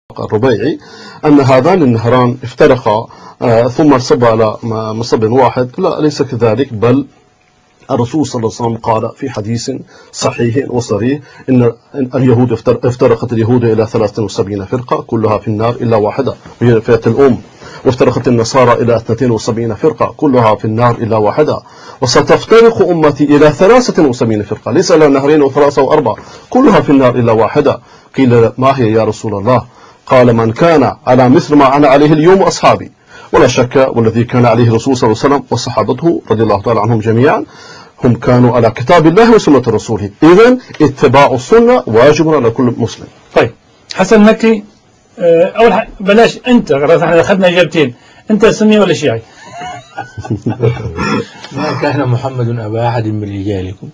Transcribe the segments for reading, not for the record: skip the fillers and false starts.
الربيعي أن هذان النهران افترقا ثم انصبا على مصب واحد. لا، ليس كذلك، بل الرسول صلى الله عليه وسلم قال في حديث صحيح وصريح إن اليهود افترقت اليهود إلى 73 فرقة كلها في النار إلا واحدة وهي فئة الأم، وافترقت النصارى إلى 72 فرقة كلها في النار إلا واحدة، وستفترق أمتي إلى 73 فرقة ليس إلى نهرين وثلاثة وأربعة كلها في النار إلا واحدة. قيل ما هي يا رسول الله؟ قال من كان على مثل ما أنا عليه اليوم أصحابي. ولا شك والذي كان عليه الرسول صلى الله عليه وسلم وصحابته رضي الله تعالى عنهم جميعا هم كانوا على كتاب الله وسنة رسوله، إذن اتباع السنة واجب على كل مسلم. طيب حسن مكي، أول بلاش أنت، احنا أخذنا إجابتين، أنت سني ولا شيعي؟ ما كان محمد أبا أحد من رجالكم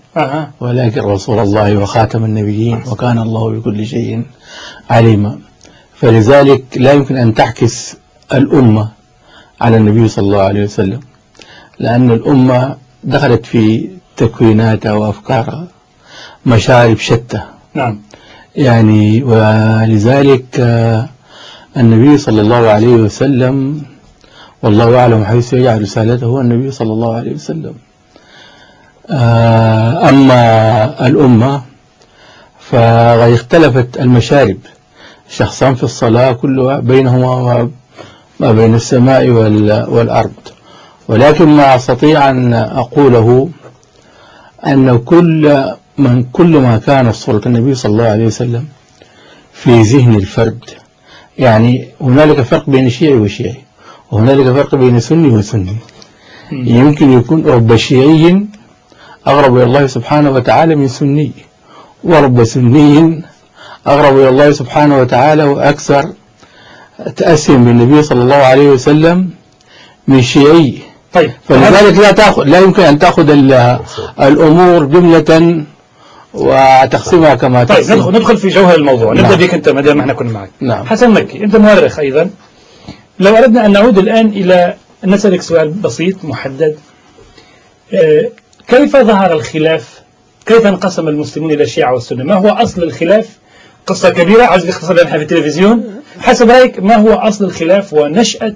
ولكن رسول الله وخاتم النبيين وكان الله بكل شيء عليما. فلذلك لا يمكن أن تعكس الأمة على النبي صلى الله عليه وسلم، لأن الأمة دخلت في تكويناتها وأفكارها مشارب شتى. نعم. يعني ولذلك النبي صلى الله عليه وسلم والله أعلم حيث يجعل رسالته هو النبي صلى الله عليه وسلم. أما الأمة فقد اختلفت المشارب، شخصان في الصلاة كل بينهما ما بين السماء والأرض، ولكن ما أستطيع أن أقوله أن كل ما كانت صورة النبي صلى الله عليه وسلم في ذهن الفرد، يعني هنالك فرق بين شيعي وشيعي، وهنالك فرق بين سني وسني. يمكن يكون رب شيعي أقرب إلى الله سبحانه وتعالى من سني، ورب سني أقرب إلى الله سبحانه وتعالى وأكثر تأسيا بالنبي صلى الله عليه وسلم من شيعي. طيب فلذلك لا يمكن أن تأخذ الأمور جملة وتقسمها كما تقسم. طيب ندخل في جوهر الموضوع. نعم. نبدأ بك أنت ما دام احنا كنا معك. نعم. حسن مكي، أنت مؤرخ أيضا، لو أردنا أن نعود الآن إلى نسألك سؤال بسيط محدد، كيف ظهر الخلاف؟ كيف انقسم المسلمون إلى الشيعة والسنة؟ ما هو أصل الخلاف؟ قصة كبيرة عايز قصة بينها في التلفزيون. حسب رأيك ما هو أصل الخلاف ونشأة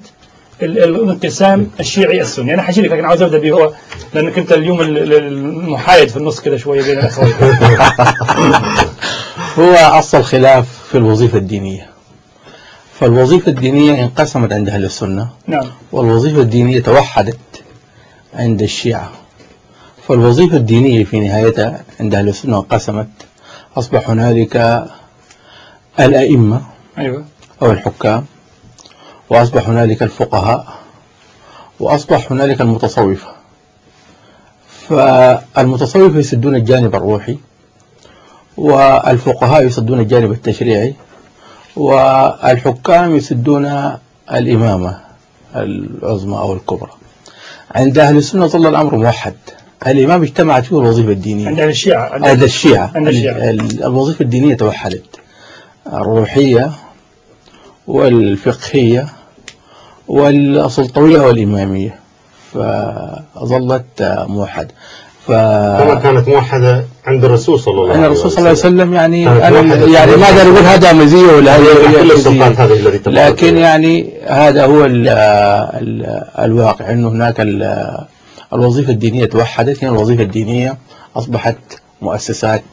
الانقسام الشيعي السني؟ أنا حاجي لك لكن عاوز أبدأ به هو، لأنك أنت اليوم المحايد في النص كده شوية بين الأخوين. هو أصل الخلاف في الوظيفة الدينية. فالوظيفة الدينية انقسمت عند أهل السنة. نعم. والوظيفة الدينية توحدت عند الشيعة. فالوظيفة الدينية في نهايتها عند أهل السنة انقسمت، أصبح هنالك الأئمة. أيوة. أو الحكام، وأصبح هنالك الفقهاء، وأصبح هنالك المتصوفة. فالمتصوفة يسدون الجانب الروحي، والفقهاء يسدون الجانب التشريعي، والحكام يسدون الإمامة العظمى أو الكبرى. عند أهل السنة ظل الأمر موحد، الإمام اجتمعت فيه الوظيفة الدينية. عند الشيعة الوظيفة الدينية توحدت، الروحية والفقهية والسلطوية والإمامية، فظلت موحدة. كما كانت موحدة عند الرسول صلى الله عليه وسلم. عند الرسول صلى الله عليه وسلم يعني ما أقدر أقول هذا مزية ولا هذا، لكن يعني هذا هو الواقع، إنه هناك الوظيفة الدينية توحدت، يعني الوظيفة الدينية أصبحت مؤسسات.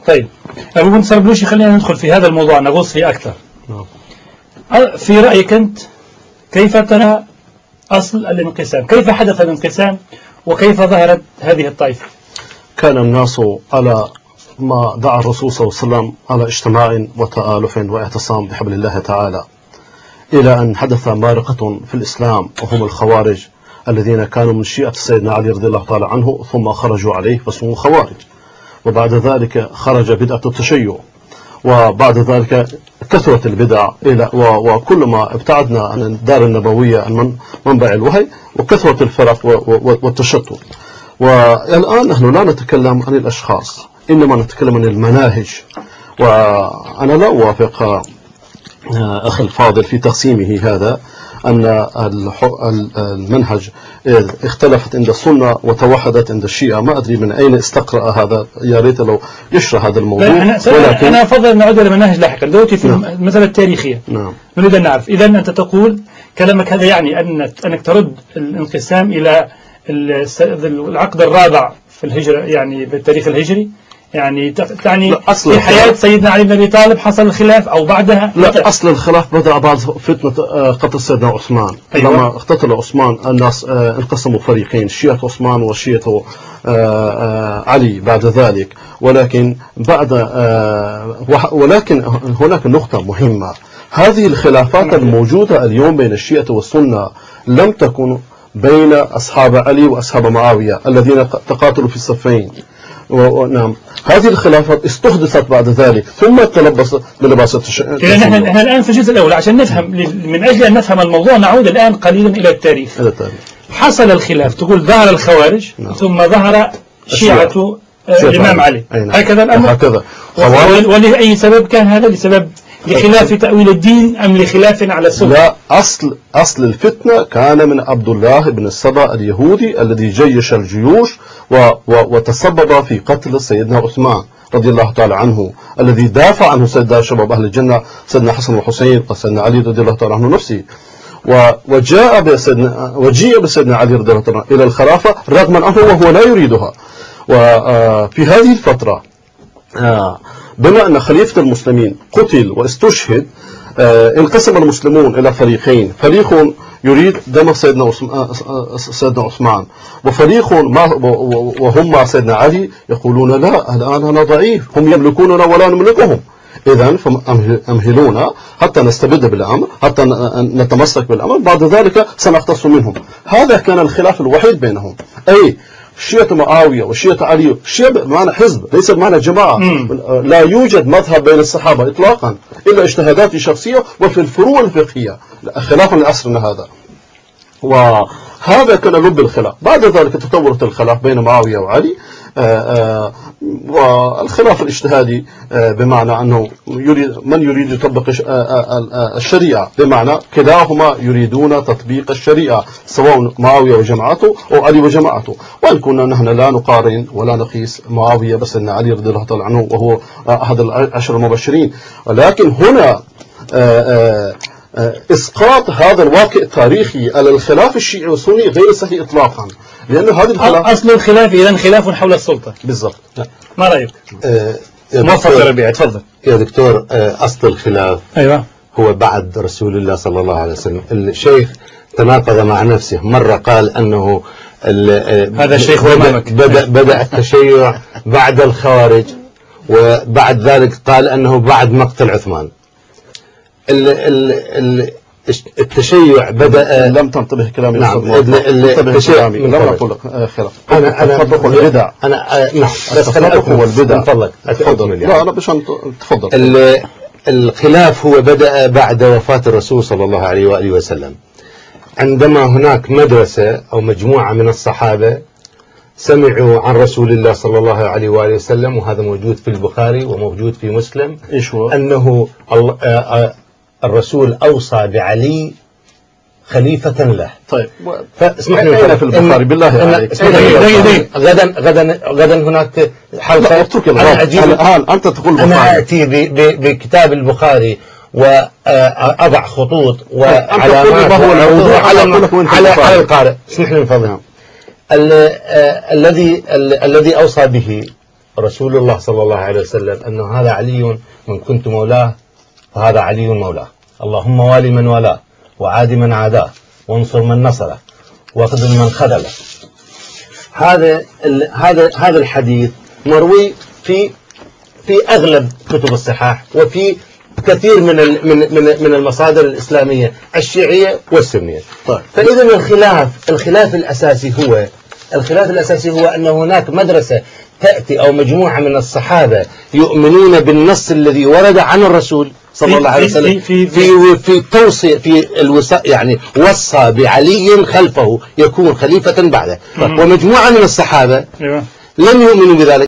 طيب أبو بن سربلوشي، خلينا ندخل في هذا الموضوع نغوص فيه أكثر. في رأيك أنت كيف ترى أصل الانقسام؟ كيف حدث الانقسام وكيف ظهرت هذه الطائفة؟ كان الناس على ما دعا الرسول صلى الله عليه وسلم على اجتماع وتآلف واعتصام بحبل الله تعالى، إلى أن حدث مارقة في الإسلام وهم الخوارج الذين كانوا من شيعة سيدنا علي رضي الله تعالى عنه، ثم خرجوا عليه فاسمهم خوارج. وبعد ذلك خرج بدعة التشيع، وبعد ذلك كثرت البدع وكل ما ابتعدنا عن الدار النبوية عن منبع الوحي، وكثرت الفرق والتشتت. والآن نحن لا نتكلم عن الأشخاص، إنما نتكلم عن المناهج. وأنا لا أوافق أخي الفاضل في تقسيمه هذا أن المنهج اختلفت عند السنة وتوحدت عند الشيعة. ما أدري من أين استقرأ هذا، يا ريت لو يشرح هذا الموضوع. ولكن أنا أفضل أن نعود إلى المنهج لاحقا دلوقتي في المسألة التاريخية. نعم. نريد أن نعرف، إذا أنت تقول كلامك هذا يعني أنك ترد الانقسام إلى العقد الرابع في الهجرة، يعني بالتاريخ الهجري، يعني تعني في حياة سيدنا علي بن أبي طالب حصل الخلاف أو بعدها؟ لا، أصل الخلاف بدأ بعد فتنة قتل سيدنا عثمان. أيوة. لما اقتتل عثمان الناس انقسموا فريقين، شيعة عثمان وشيعة علي بعد ذلك. ولكن هناك نقطة مهمة، هذه الخلافات الموجودة اليوم بين الشيعة والسنة لم تكن بين أصحاب علي وأصحاب معاوية الذين تقاتلوا في الصفين. نعم، هذه الخلافات استحدثت بعد ذلك ثم تلبست بلباس التشيع. نحن الآن في الجزء الأول عشان نفهم، من أجل أن نفهم الموضوع نعود الآن قليلا إلى التاريخ. حصل الخلاف، تقول ظهر الخوارج. نعم. ثم ظهر شيعة الإمام علي. هكذا الأمر. هكذا. ولأي سبب كان هذا؟ لخلاف تأويل الدين أم لخلاف على السنة؟ لا، أصل الفتنة كان من عبد الله بن السبا اليهودي الذي جيش الجيوش وتسبب في قتل سيدنا عثمان رضي الله تعالى عنه، الذي دافع عنه سيدنا شباب أهل الجنة سيدنا حسن وحسين وسيدنا علي رضي الله تعالى عنه نفسه. وجيء بسيدنا علي رضي الله تعالى إلى الخلافة رغم أنه وهو لا يريدها. وفي هذه الفترة بما أن خليفة المسلمين قتل واستشهد، انقسم المسلمون إلى فريقين، فريق يريد دم سيدنا عثمان، وفريق وهم مع سيدنا علي يقولون لا، الآن أنا ضعيف، هم يملكوننا ولا نملكهم، إذن فأمهلونا حتى نستبد بالأمر، حتى نتمسك بالأمر، بعد ذلك سنختص منهم. هذا كان الخلاف الوحيد بينهم، أي شيعة معاوية وشيعة علي. الشيعة بمعنى حزب، ليس بمعنى جماعة. لا يوجد مذهب بين الصحابة إطلاقا إلا اجتهادات شخصية وفي الفروع الفقهية، خلافا لعصرنا هذا. وهذا كان لب الخلاف. بعد ذلك تطورت الخلاف بين معاوية وعلي، والخلاف الاجتهادي بمعنى أنه من يريد يطبق الشريعة، بمعنى كلاهما يريدون تطبيق الشريعة، سواء معاوية وجماعته أو علي وجماعته. وإن كنا نحن لا نقارن ولا نقيس معاوية بس أن علي رضي الله تعالى عنه وهو أحد العشر المبشرين، ولكن هنا إسقاط هذا الواقع التاريخي على الخلاف الشيعي والسني غير صحيح إطلاقا، لأن هذه الخلاف أصل الخلاف إذن خلاف حول السلطة. بالضبط. ما رأيك؟ موفق يا ربيع، تفضل يا دكتور. أصل الخلاف أيوة هو بعد رسول الله صلى الله عليه وسلم. الشيخ تناقض مع نفسه، مرة قال أنه هذا الشيخ أمامك بدأ التشيع بعد الخوارج، وبعد ذلك قال أنه بعد مقتل عثمان. التشيع بدأ. لم تنتبه كلامي. نعم. التشيع لم أقول لك خلاف. أنا البدع. نعم. بس هو البدع. من فضلك. تفضل. لا أنا بشان تفضل. الخلاف هو بدأ بعد وفاة الرسول صلى الله عليه وآله وسلم، عندما هناك مدرسة أو مجموعة من الصحابة سمعوا عن رسول الله صلى الله عليه وآله وسلم، وهذا موجود في البخاري وموجود في مسلم، أنه الرسول أوصى بعلي خليفة له. طيب فاسمح لي في البخاري بالله عليك. غدا هناك حلقة. أنا الآن أنت تقول أنا أتي بكتاب البخاري وأضع خطوط وعلامات على القارئ. اسمح لي من فضلك. الذي أوصى به رسول الله صلى الله عليه وسلم أنه هذا علي من كنت مولاه فهذا علي مولاه، اللهم والي من والاه وعاد من عاداه وانصر من نصره واخذل من خذله. هذا الحديث مروي في أغلب كتب الصحاح وفي كثير من المصادر الإسلامية الشيعية والسنية. فإذا الخلاف الأساسي هو أن هناك مدرسة تأتي أو مجموعة من الصحابة يؤمنون بالنص الذي ورد عن الرسول صلى الله عليه وسلم في توصية يعني وصى بعلي خلفه يكون خليفة بعده، ومجموعة من الصحابة لم يؤمنوا بذلك.